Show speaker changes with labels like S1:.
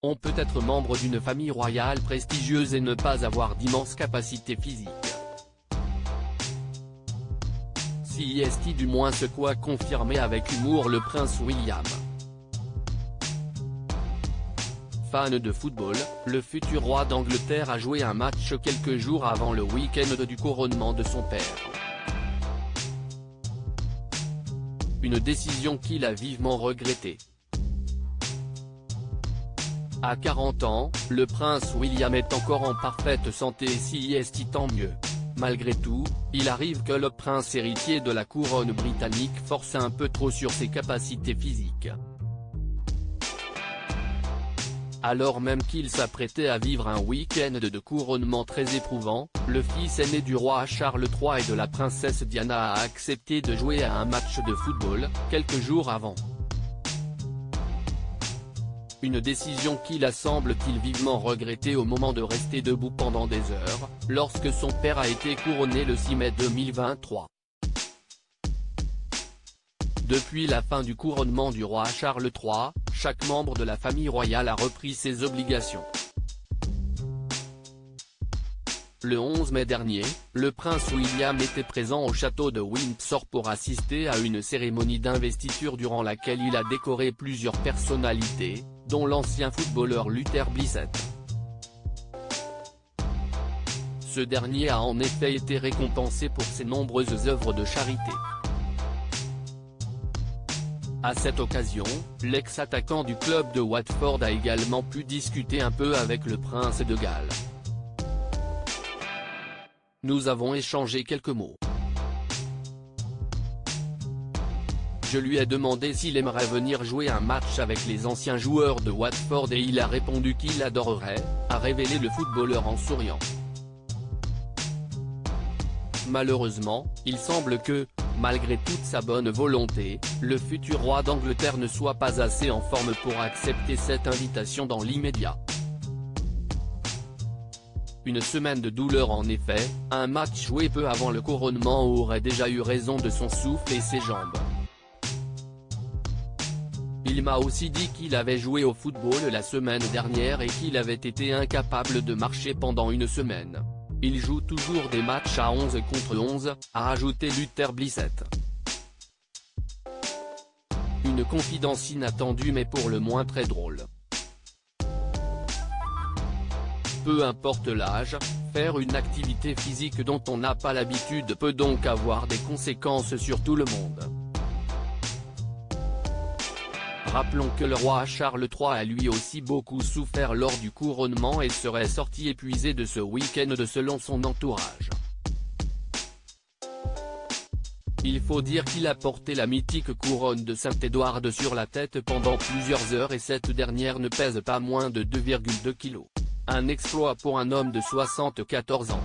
S1: On peut être membre d'une famille royale prestigieuse et ne pas avoir d'immenses capacités physiques. Si est du moins ce qu'a confirmé avec humour le prince William. Fan de football, le futur roi d'Angleterre a joué un match quelques jours avant le week-end du couronnement de son père. Une décision qu'il a vivement regrettée. À 40 ans, le prince William est encore en parfaite santé et si est tant mieux. Malgré tout, il arrive que le prince héritier de la couronne britannique force un peu trop sur ses capacités physiques. Alors même qu'il s'apprêtait à vivre un week-end de couronnement très éprouvant, le fils aîné du roi Charles III et de la princesse Diana a accepté de jouer à un match de football, quelques jours avant. Une décision qu'il a semble-t-il vivement regrettée au moment de rester debout pendant des heures, lorsque son père a été couronné le 6 mai 2023. Depuis la fin du couronnement du roi Charles III, chaque membre de la famille royale a repris ses obligations. Le 11 mai dernier, le prince William était présent au château de Windsor pour assister à une cérémonie d'investiture durant laquelle il a décoré plusieurs personnalités, dont l'ancien footballeur Luther Blissett. Ce dernier a en effet été récompensé pour ses nombreuses œuvres de charité. À cette occasion, l'ex-attaquant du club de Watford a également pu discuter un peu avec le prince de Galles. Nous avons échangé quelques mots. Je lui ai demandé s'il aimerait venir jouer un match avec les anciens joueurs de Watford et il a répondu qu'il adorerait, a révélé le footballeur en souriant. Malheureusement, il semble que, malgré toute sa bonne volonté, le futur roi d'Angleterre ne soit pas assez en forme pour accepter cette invitation dans l'immédiat. Une semaine de douleur en effet, un match joué peu avant le couronnement aurait déjà eu raison de son souffle et ses jambes. Il m'a aussi dit qu'il avait joué au football la semaine dernière et qu'il avait été incapable de marcher pendant une semaine. Il joue toujours des matchs à 11 contre 11, a ajouté Luther Blissett. Une confidence inattendue mais pour le moins très drôle. Peu importe l'âge, faire une activité physique dont on n'a pas l'habitude peut donc avoir des conséquences sur tout le monde. Rappelons que le roi Charles III a lui aussi beaucoup souffert lors du couronnement et serait sorti épuisé de ce week-end selon son entourage. Il faut dire qu'il a porté la mythique couronne de Saint-Édouard sur la tête pendant plusieurs heures et cette dernière ne pèse pas moins de 2,2 kg. Un exploit pour un homme de 74 ans.